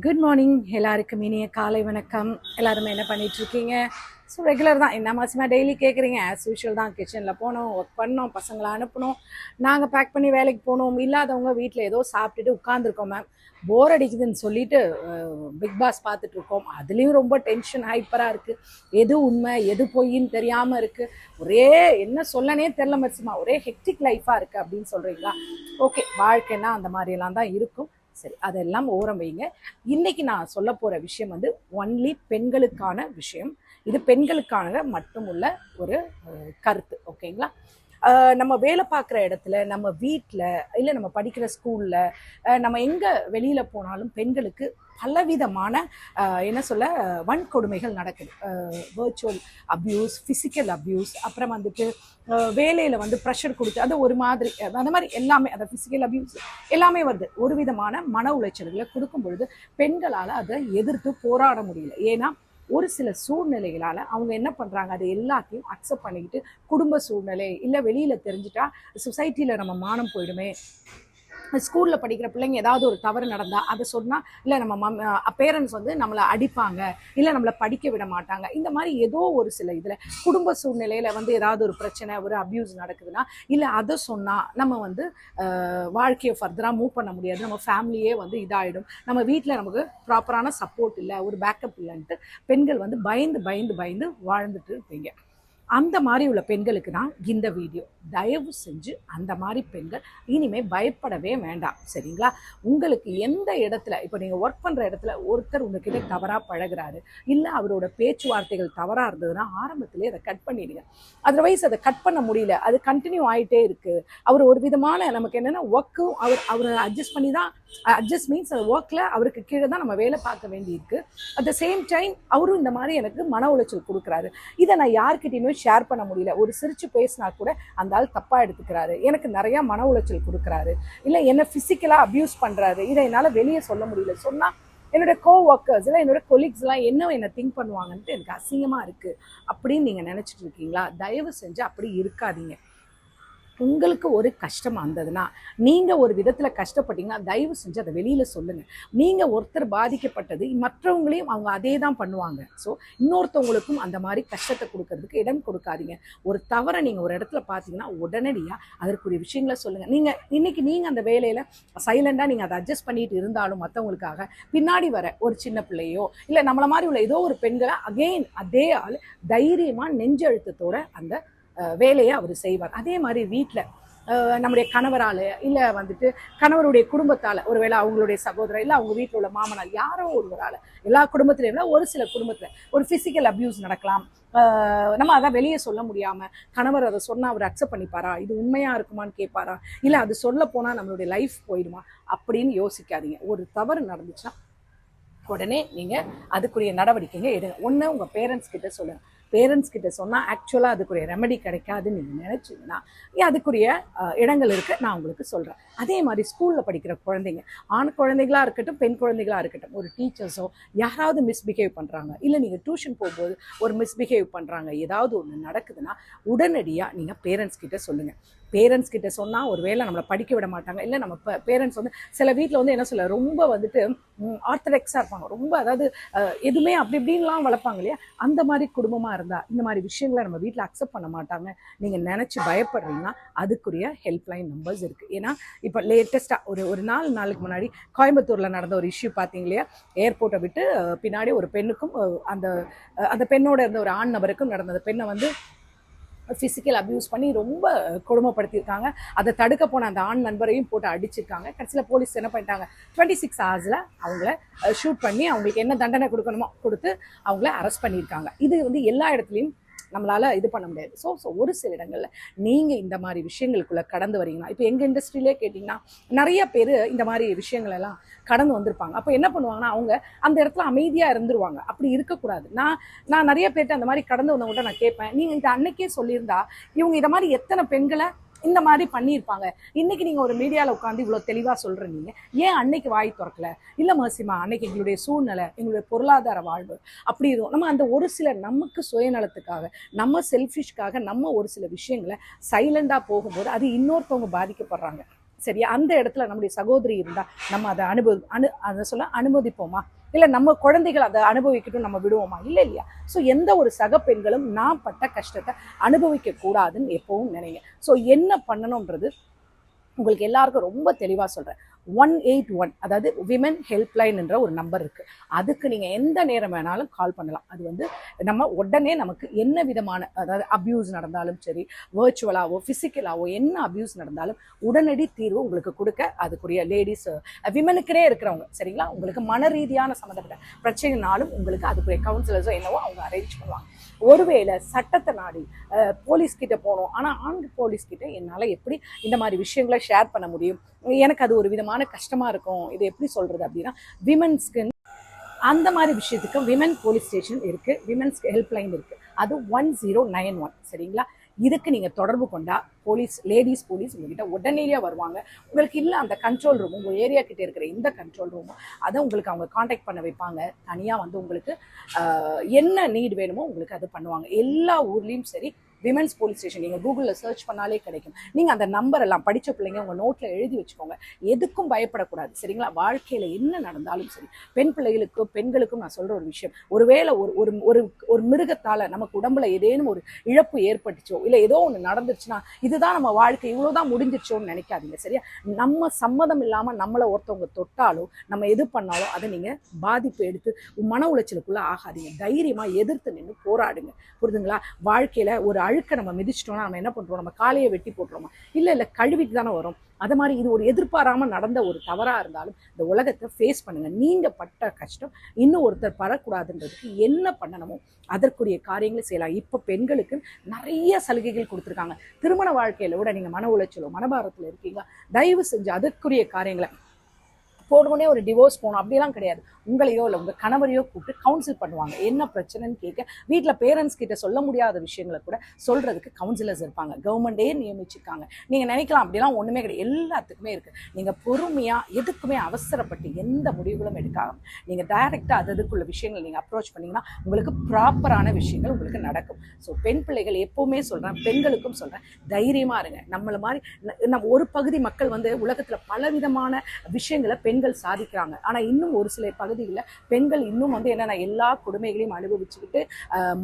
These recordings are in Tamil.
குட் மார்னிங் எல்லாருக்கும் இனிய காலை வணக்கம். எல்லாருமே என்ன பண்ணிட்டு இருக்கீங்க? ஸோ ரெகுலர் தான் என்ன மாசமாக டெய்லி கேட்குறீங்க. ஆஸ் யூஷுவல் தான். கிச்சனில் போனோம், ஒர்க் பண்ணோம், பசங்களை அனுப்பணும், நாங்கள் பேக் பண்ணி வேலைக்கு போனோம். இல்லாதவங்க வீட்டில் ஏதோ சாப்பிட்டுட்டு உட்காந்துருக்கோம். மேம் போர் அடிக்குதுன்னு சொல்லிட்டு பிக் பாஸ் பார்த்துட்டு இருக்கோம். அதுலேயும் ரொம்ப டென்ஷன் ஹைப்பராக இருக்குது. எது உண்மை எது பொய்ன்னு தெரியாமல் இருக்குது. ஒரே என்ன சொல்லனே தெரில மரிசிமா, ஒரே ஹெக்டிக் லைஃபாக இருக்குது அப்படின்னு சொல்கிறீங்களா? ஓகே, வாழ்க்கைன்னா அந்த மாதிரியெல்லாம் தான் இருக்கும். சரி, அதெல்லாம் ஓரம் வைங்க. இன்னைக்கு நான் சொல்ல போகிற விஷயம் வந்து ஒன்லி பெண்களுக்கான விஷயம். இது பெண்களுக்கான மட்டும் உள்ள ஒரு கருத்து. ஓகேங்களா? நம்ம வேலை பார்க்குற இடத்துல, நம்ம வீட்டில், இல்லை நம்ம படிக்கிற ஸ்கூலில், நம்ம எங்கே வெளியில் போனாலும் பெண்களுக்கு பலவிதமான என்ன சொல்ல வன்கொடுமைகள் நடக்குது. வேர்ச்சுவல் அப்யூஸ், ஃபிசிக்கல் அப்யூஸ், அப்புறம் வந்துட்டு வேலையில் வந்து ப்ரெஷர் கொடுத்து அது ஒரு மாதிரி அந்த மாதிரி எல்லாமே, அந்த ஃபிசிக்கல் அப்யூஸ் எல்லாமே வருது. ஒரு விதமான மன உளைச்சல்களை கொடுக்கும் பொழுது பெண்களால் அதை எதிர்த்து போராட முடியல. ஏன்னா ஒரு சில சூழ்நிலைகளால் அவங்க என்ன பண்ணுறாங்க, அது எல்லாத்தையும் அக்செப்ட் பண்ணிக்கிட்டு, குடும்ப சூழ்நிலை இல்லை வெளியில் தெரிஞ்சிட்டா சொசைட்டியில் நம்ம மானம் போயிடுமே, ஸ்கூலில் படிக்கிற பிள்ளைங்க ஏதாவது ஒரு தவறு நடந்தால் அதை சொன்னால், இல்லை நம்ம பேரண்ட்ஸ் வந்து நம்மளை அடிப்பாங்க, இல்லை நம்மளை படிக்க விட மாட்டாங்க. இந்த மாதிரி ஏதோ ஒரு சில இதில் குடும்ப சூழ்நிலையில் வந்து ஏதாவது ஒரு பிரச்சனை, ஒரு அப்யூஸ் நடக்குதுன்னா, இல்லை அதை சொன்னால் நம்ம வந்து வாழ்க்கையை ஃபர்தராக மூவ் பண்ண முடியாது, நம்ம ஃபேமிலியே வந்து இதாகிடும், நம்ம வீட்டில் நமக்கு ப்ராப்பரான சப்போர்ட் இல்லை, ஒரு பேக்கப் இல்லைன்ட்டு பெண்கள் வந்து பயந்து பயந்து பயந்து வாழ்ந்துட்டு இருப்பீங்க. அந்த மாதிரி உள்ள பெண்களுக்கு தான் இந்த வீடியோ. தயவு செஞ்சு அந்த மாதிரி பெண்கள் இனிமேல் பயப்படவே வேண்டாம். சரிங்களா? உங்களுக்கு எந்த இடத்துல, இப்போ நீங்கள் ஒர்க் பண்ணுற இடத்துல ஒருத்தர் உங்ககிட்ட தவறாக பழகிறாரு, இல்லை அவரோட பேச்சுவார்த்தைகள் தவறாக இருந்ததுன்னா ஆரம்பத்திலே அதை கட் பண்ணிடுங்க. அதர்வைஸ் அதை கட் பண்ண முடியல, அது கண்டினியூ ஆகிட்டே இருக்குது. அவர் ஒரு விதமான நமக்கு என்னென்னா ஒர்க்கும் அவரை அட்ஜஸ்ட் பண்ணி தான், அட்ஜஸ்ட் மீன்ஸ் அந்த ஒர்க்கில் அவருக்கு கீழே தான் நம்ம வேலை பார்க்க வேண்டியிருக்கு. அட் த சேம் டைம் அவரும் இந்த மாதிரி எனக்கு மன உளைச்சல் கொடுக்குறாரு. இதை நான் யார்கிட்டையுமே ஷேர் பண்ண முடியல. ஒரு சிரிச்சு பேசினா கூட அந்த ஆள் தப்பா எடுத்துக்கிறாரு, எனக்கு நிறைய மன உளைச்சல் கொடுக்குறாரு, இல்லை என்ன பிசிக்கலா அபியூஸ் பண்றாரு, இதை என்னால வெளியே சொல்ல முடியல. சொன்னா என்னோட கோ ஒர்க்கர்ஸ் இல்லை என்னோட கொலீக்ஸ்லாம் என்ன திங்க் பண்ணுவாங்கன்ட்டு எனக்கு அசிங்கமா இருக்கு அப்படின்னு நீங்க நினைச்சிட்டு இருக்கீங்களா? தயவு செஞ்சு அப்படி இருக்காதீங்க. உங்களுக்கு ஒரு கஷ்டம் வந்ததுன்னா, நீங்கள் ஒரு விதத்தில் கஷ்டப்பட்டீங்கன்னா தயவு செஞ்சு அதை வெளியில் சொல்லுங்கள். நீங்கள் ஒருத்தர் பாதிக்கப்பட்டது மற்றவங்களையும் அவங்க அதே தான் பண்ணுவாங்க. ஸோ இன்னொருத்தவங்களுக்கும் அந்த மாதிரி கஷ்டத்தை கொடுக்கறதுக்கு இடம் கொடுக்காதீங்க. ஒரு தவறை நீங்கள் ஒரு இடத்துல பார்த்தீங்கன்னா உடனடியாக அதற்குரிய விஷயங்களை சொல்லுங்கள். நீங்கள் அந்த வேலையில் சைலண்டாக நீங்கள் அதை அட்ஜஸ்ட் பண்ணிட்டு இருந்தாலும் மற்றவங்களுக்காக பின்னாடி வர ஒரு சின்ன பிள்ளையோ இல்லை நம்மளை மாதிரி உள்ள ஏதோ ஒரு பெண்களை அகெயின் அதே ஆள் தைரியமாக நெஞ்செழுத்தத்தோட அந்த வேலையை அவர் செய்வார். அதே மாதிரி வீட்டில் நம்முடைய கணவரால் இல்லை வந்துட்டு கணவருடைய குடும்பத்தால், ஒருவேளை அவங்களுடைய சகோதரர் இல்லை அவங்க வீட்டில் உள்ள மாமனார் யாரோ ஒருவரால், எல்லா குடும்பத்திலையும் ஒரு சில குடும்பத்தில் ஒரு ஃபிசிக்கல் அப்யூஸ் நடக்கலாம். நம்ம அதான் வெளியே சொல்ல முடியாமல் கணவர் அதை சொன்னால் அவர் அக்செப்ட் பண்ணிப்பாரா, இது உண்மையாக இருக்குமான்னு கேட்பாரா, இல்லை அது சொல்ல போனால் நம்மளுடைய லைஃப் போயிடுமா அப்படின்னு யோசிக்காதீங்க. ஒரு தவறு நடந்துச்சுன்னா உடனே நீங்கள் அதுக்குரிய நடவடிக்கைங்க எடுங்க. ஒன்று உங்கள் பேரண்ட்ஸ் கிட்ட சொல்லுங்கள். பேரண்ட்ஸ் கிட்ட சொன்னால் ஆக்சுவலாக அதுக்குரிய ரெமெடி கிடைக்காதுன்னு நீங்கள் நினச்சிங்கன்னா அதுக்குரிய இடங்கள் இருக்குது, நான் உங்களுக்கு சொல்கிறேன். அதே மாதிரி ஸ்கூலில் படிக்கிற குழந்தைங்க, ஆண் குழந்தைகளாக இருக்கட்டும் பெண் குழந்தைகளாக இருக்கட்டும், ஒரு டீச்சர்ஸோ யாராவது மிஸ்பிஹேவ் பண்ணுறாங்க, இல்லை நீங்கள் டியூஷன் போகும்போது ஒரு மிஸ்பிஹேவ் பண்ணுறாங்க, ஏதாவது ஒன்று நடக்குதுன்னா உடனடியாக நீங்கள் பேரண்ட்ஸ் கிட்ட சொல்லுங்கள். பேரண்ட்ஸ் கிட்ட சொன்னால் ஒரு வேளை நம்மளை படிக்க விட மாட்டாங்க. இல்லை நம்ம பேரண்ட்ஸ் வந்து சில வீட்டில் வந்து என்ன சொல்ல ரொம்ப வந்துட்டு ஆர்த்தடாக்ஸாக இருப்பாங்க, ரொம்ப அதாவது எதுவுமே அப்படி இப்படின்லாம் வளர்ப்பாங்க இல்லையா? அந்த மாதிரி குடும்பமாக இருந்தால் இந்த மாதிரி விஷயங்களை நம்ம வீட்டில் அக்செப்ட் பண்ண மாட்டாங்க நீங்கள் நினச்சி பயப்படுறீங்கன்னா அதுக்குரிய ஹெல்ப்லைன் நம்பர்ஸ் இருக்குது. ஏன்னா இப்போ லேட்டஸ்ட்டாக ஒரு 4 நாளுக்கு முன்னாடி கோயம்புத்தூரில் நடந்த ஒரு இஷ்யூ பார்த்தீங்க இல்லையா? ஏர்போர்ட்டை விட்டு பின்னாடி ஒரு பெண்ணுக்கும் அந்த பெண்ணோட இருந்த ஒரு ஆண் நபருக்கும் நடந்தது. பெண்ணை வந்து ஃபிசிக்கல் அப்யூஸ் பண்ணி ரொம்ப கொடுமைப்படுத்தியிருக்காங்க. அதை தடுக்க போன அந்த ஆண் நண்பரையும் போட்டு அடிச்சிருக்காங்க. கடைசியில் போலீஸ் என்ன பண்ணிட்டாங்க, 26 ஹவர்ஸில் அவங்கள ஷூட் பண்ணி அவங்களுக்கு என்ன தண்டனை கொடுக்கணுமோ கொடுத்து அவங்கள அரெஸ்ட் பண்ணியிருக்காங்க. இது வந்து எல்லா இடத்துலையும் நம்மளால் இது பண்ண முடியாது. ஸோ ஒரு சில இடங்களில் நீங்கள் இந்த மாதிரி விஷயங்களுக்குள்ளே கடந்து வரீங்கன்னா, இப்போ எங்கள் இண்டஸ்ட்ரியிலே கேட்டிங்கன்னா நிறைய பேர் இந்த மாதிரி விஷயங்களெல்லாம் கடந்து வந்திருப்பாங்க. அப்போ என்ன பண்ணுவாங்கன்னா அவங்க அந்த இடத்துல அமைதியாக இருந்துருவாங்க. அப்படி இருக்கக்கூடாது. நான் நிறைய பேர்ட்டு அந்த மாதிரி கடந்து வந்தவங்கள்ட்ட நான் கேட்பேன், நீங்கள் இதை அன்னைக்கே சொல்லியிருந்தா இவங்க இதை மாதிரி எத்தனை பெண்களை இந்த மாதிரி பண்ணியிருப்பாங்க. இன்னைக்கு நீங்கள் ஒரு மீடியாவில் உட்காந்து இவ்வளோ தெளிவாக சொல்கிறீங்க, ஏன் அன்னைக்கு வாய் திறக்கல? இல்லை மர்சிமா, அன்னைக்கு எங்களுடைய சூழ்நிலை, எங்களுடைய பொருளாதார வாழ்வு அப்படி இருக்கும். நம்ம அந்த ஒரு சில நமக்கு சுயநலத்துக்காக, நம்ம செல்ஃபிஷ்காக நம்ம ஒரு சில விஷயங்களை சைலண்டாக போகும்போது அது இன்னொருத்தவங்க பாதிக்கப்படுறாங்க. சரியா? அந்த இடத்துல நம்முடைய சகோதரி இருந்தால் நம்ம அதை அதை அனுமதிப்போமா? இல்லை நம்ம குழந்தைகள் அதை அனுபவிக்கட்டும் நம்ம விடுவோமா? இல்லை இல்லையா? ஸோ எந்த ஒரு சக பெண்களும் நான் பட்ட கஷ்டத்தை அனுபவிக்க கூடாதுன்னு எப்பவும் நினைங்க. ஸோ என்ன பண்ணணுன்றது உங்களுக்கு எல்லாருக்கும் ரொம்ப தெளிவாக சொல்கிறேன். 181, அதாவது விமன் ஹெல்ப்லைன் என்ற ஒரு நம்பர் இருக்குது. அதுக்கு நீங்கள் எந்த நேரம் வேணாலும் கால் பண்ணலாம். அது வந்து நம்ம உடனே நமக்கு என்ன விதமான, அதாவது அப்யூஸ் நடந்தாலும் சரி, வர்ச்சுவலாவோ ஃபிசிக்கலாவோ என்ன அப்யூஸ் நடந்தாலும் உடனடி தீர்வு உங்களுக்கு கொடுக்க அதுக்குரிய லேடிஸ் விமனுக்குனே இருக்கிறவங்க, சரிங்களா? உங்களுக்கு மன ரீதியான சம்மந்தப்பட்ட பிரச்சனைனாலும் உங்களுக்கு அதுக்குரிய கவுன்சிலர்ஸோ என்னவோ அவங்க அரேஞ்ச் பண்ணுவாங்க. ஒருவேளை சட்டத்தை நாடி போலீஸ்கிட்ட போகணும், ஆனால் ஆண் போலீஸ்கிட்ட என்னால் எப்படி இந்த மாதிரி விஷயங்களை ஷேர் பண்ண முடியும், எனக்கு அது ஒரு விதமான கஷ்டமாக இருக்கும், இது எப்படி சொல்கிறது அப்படின்னா, விமன்ஸ்க்கு அந்த மாதிரி விஷயத்துக்கு விமன் போலீஸ் ஸ்டேஷன் இருக்குது, விமன்ஸ் ஹெல்ப்லைன் இருக்குது. அது 1091, சரிங்களா? இதுக்கு நீங்கள் தொடர்பு கொண்டா லேடிஸ் போலீஸ் உங்ககிட்ட உடனடியாக வருவாங்க. உங்களுக்கு இல்லை அந்த கண்ட்ரோல் ரூமும், உங்கள் ஏரியா கிட்டே இருக்கிற இந்த கண்ட்ரோல் ரூமும், அதை உங்களுக்கு அவங்க காண்டாக்ட் பண்ண வைப்பாங்க. தனியாக வந்து உங்களுக்கு என்ன நீட் வேணுமோ உங்களுக்கு அது பண்ணுவாங்க. எல்லா ஊர்லேயும் சரி விமென்ஸ் போலீஸ் ஸ்டேஷன் நீங்கள் கூகுளில் சர்ச் பண்ணாலே கிடைக்கும். நீங்கள் அந்த நம்பர் எல்லாம் படித்த பிள்ளைங்க உங்கள் நோட்டில் எழுதி வச்சுக்கோங்க. எதுக்கும் பயப்படக்கூடாது, சரிங்களா? வாழ்க்கையில் என்ன நடந்தாலும் சரி, பெண் பிள்ளைகளுக்கும் பெண்களுக்கும் நான் சொல்கிற ஒரு விஷயம், ஒருவேளை ஒரு ஒரு ஒரு மிருகத்தால் நமக்கு உடம்புல ஏதேனும் ஒரு இழப்பு ஏற்பட்டுச்சோ, இல்லை ஏதோ ஒன்று நடந்துருச்சுன்னா இதுதான் நம்ம வாழ்க்கை, இவ்வளோதான் முடிஞ்சிருச்சோன்னு நினைக்காதீங்க, சரியா? நம்ம சம்மதம் இல்லாமல் நம்மளை ஒருத்தவங்க தொட்டாலும் நம்ம எது பண்ணாலும் அதை நீங்கள் பாதிப்பு எடுத்து மன உளைச்சலுக்குள்ளே ஆகாதீங்க. தைரியமாக எதிர்த்து நின்று போராடுங்க, புரிதுங்களா? வாழ்க்கையில் ஒரு அழுக்க நம்ம மிதிச்சிட்டோம்னா நம்ம என்ன பண்ணுறோம்? நம்ம காலையை வெட்டி போட்டுருவோமா? இல்லை கழுவிட்டு தானே வரும். அது மாதிரி இது ஒரு எதிர்பாராமல் நடந்த ஒரு தவறாக இருந்தாலும் இந்த உலகத்தை ஃபேஸ் பண்ணுங்கள். நீங்கள் பட்ட கஷ்டம் இன்னும் ஒருத்தர் படக்கூடாதுன்றதுக்கு என்ன பண்ணணுமோ அதற்குரிய காரியங்களை செய்யலாம். இப்போ பெண்களுக்கு நிறைய சலுகைகள் கொடுத்துருக்காங்க. திருமண வாழ்க்கையில விட நீங்கள் மன உளைச்சலோ மனபாரத்தில் இருக்கீங்க, தயவு செஞ்சு அதற்குரிய காரியங்களை போடணுன்னே ஒரு டிவோர்ஸ் போகணும் அப்படிலாம் கிடையாது. உங்களையோ இல்லை உங்கள் கணவரையோ கூப்பிட்டு கவுன்சில் பண்ணுவாங்க. என்ன பிரச்சனைன்னு கேட்க, வீட்டில் பேரண்ட்ஸ் கிட்ட சொல்ல முடியாத விஷயங்களை கூட சொல்கிறதுக்கு கவுன்சிலர்ஸ் இருப்பாங்க. கவர்மெண்டே நியமிச்சிருக்காங்க. நீங்கள் நினைக்கலாம் அப்படிலாம் ஒன்றுமே கிடையாது, எல்லாத்துக்குமே இருக்குது. நீங்கள் பொறுமையாக எதுக்குமே அவசரப்பட்டு எந்த முடிவுகளும் எடுக்காமல் நீங்கள் டைரெக்டாக அதுக்குள்ள விஷயங்கள் நீங்கள் அப்ரோச் பண்ணிங்கன்னா உங்களுக்கு ப்ராப்பரான விஷயங்கள் உங்களுக்கு நடக்கும். ஸோ பெண் பிள்ளைகள் எப்போவுமே சொல்கிறேன், பெண்களுக்கும் சொல்கிறேன், தைரியமாக இருங்க. நம்மளை மாதிரி நம்ம ஒரு பகுதி மக்கள் வந்து உலகத்தில் பலவிதமான விஷயங்களை பெண்கள் சாதிக்கிறாங்க. ஆனால் இன்னும் ஒரு சில பகுதிகளில் பெண்கள் இன்னும் வந்து என்னென்ன எல்லா கொடுமைகளையும் அனுபவிச்சுக்கிட்டு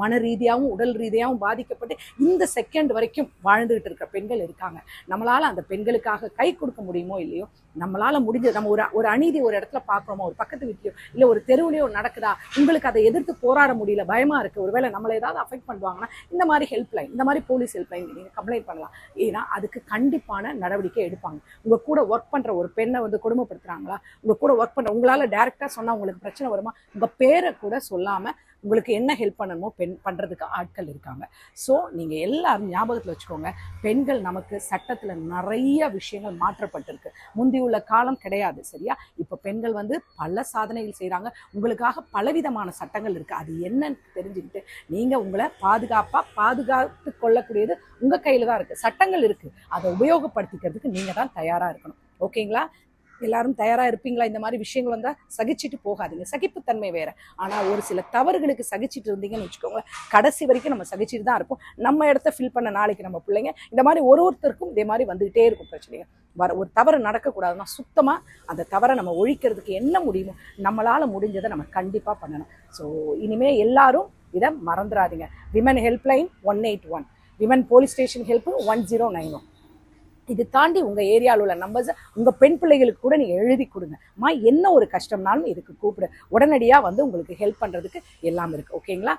மன ரீதியாகவும் உடல் ரீதியாகவும் பாதிக்கப்பட்டு இந்த செகண்ட் வரைக்கும் வாழ்ந்துகிட்டு இருக்கிற பெண்கள் இருக்காங்க. நம்மளால் அந்த பெண்களுக்காக கை கொடுக்க முடியுமோ இல்லையோ, நம்மளால் முடிஞ்சது நம்ம ஒரு அநீதி ஒரு இடத்துல பார்க்குறோமோ, ஒரு பக்கத்து வீட்லையோ இல்லை ஒரு தெருவுலையோ நடக்குதா, உங்களுக்கு அதை எதிர்த்து போராட முடியல, பயமாக இருக்குது, ஒருவேளை நம்மளை ஏதாவது அஃபெக்ட் பண்ணுவாங்கன்னா இந்த மாதிரி ஹெல்ப்லைன், இந்த மாதிரி போலீஸ் ஹெல்ப்லைன் நீங்கள் கம்ப்ளைண்ட் பண்ணலாம். ஏன்னா அதுக்கு கண்டிப்பான நடவடிக்கை எடுப்பாங்க. உங்கள் கூட ஒர்க் பண்ணுற ஒரு பெண்ணை வந்து கொடுமைப்படுத்துகிறாங்களா, உங்கள் கூட ஒர்க் பண்ணுற உங்களால் டைரெக்டாக சொன்னால் உங்களுக்கு பிரச்சனை வருமா, உங்கள் பேரை கூட சொல்லாமல் உங்களுக்கு என்ன ஹெல்ப் பண்ணணுமோ பண்ணுறதுக்கு ஆட்கள் இருக்காங்க. ஸோ நீங்கள் எல்லாரும் ஞாபகத்தில் வச்சுக்கோங்க, பெண்கள் நமக்கு சட்டத்தில் நிறைய விஷயங்கள் மாற்றப்பட்டிருக்கு. முந்தியுள்ள காலம் கிடையாது, சரியா? இப்போ பெண்கள் வந்து பல சாதனைகள் செய்கிறாங்க. உங்களுக்காக பலவிதமான சட்டங்கள் இருக்குது. அது என்னன்னு தெரிஞ்சுக்கிட்டு நீங்கள் உங்களை பாதுகாத்து கொள்ளக்கூடியது உங்கள் கையில் தான் இருக்குது. சட்டங்கள் இருக்குது, அதை உபயோகப்படுத்திக்கிறதுக்கு நீங்கள் தான் தயாராக இருக்கணும். ஓகேங்களா? எல்லாரும் தயாராக இருப்பீங்களா? இந்த மாதிரி விஷயங்கள் வந்தால் சகிச்சுட்டு போகாதீங்க. சகிப்புத்தன்மை வேறு. ஆனால் ஒரு சில தவறுகளுக்கு சகிச்சுட்டு இருந்தீங்கன்னு வச்சுக்கோங்க, கடைசி வரைக்கும் நம்ம சகிச்சுட்டு தான் இருப்போம். நம்ம இடத்த ஃபில் பண்ண நாளைக்கு நம்ம பிள்ளைங்க இந்த மாதிரி ஒருத்தருக்கும் இதே மாதிரி வந்துகிட்டே இருக்கும் பிரச்சனைங்க. ஒரு தவறு நடக்கக்கூடாதுன்னா சுத்தமாக அந்த தவறை நம்ம ஒழிக்கிறதுக்கு என்ன முடியுமோ நம்மளால் முடிஞ்சதை நம்ம கண்டிப்பாக பண்ணணும். ஸோ இனிமேல் எல்லாரும் இதை மறந்துடாதீங்க. Women helpline 181, women police station help 1091. இது தாண்டி உங்கள் ஏரியாவில் உள்ள நம்பர்ஸை உங்கள் பெண் பிள்ளைகளுக்கு கூட நீங்கள் எழுதி கொடுங்க. என்ன ஒரு கஷ்டம்னாலும் இதுக்கு கூப்பிடு, உடனடியாக வந்து உங்களுக்கு ஹெல்ப் பண்ணுறதுக்கு எல்லாம் இருக்குது. ஓகேங்களா?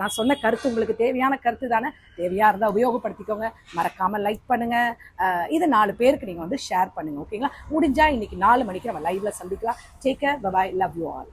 நான் சொன்ன கருத்து உங்களுக்கு தேவையான கருத்து தானே? தேவையாக இருந்தால் உபயோகப்படுத்திக்கோங்க. மறக்காமல் லைக் பண்ணுங்கள். இது 4 பேருக்கு நீங்கள் வந்து ஷேர் பண்ணுங்கள். ஓகேங்களா? முடிஞ்சால் இன்றைக்கி 4 மணிக்கு நம்ம லைவில் சந்திக்கலாம். Take care, bye, love you all.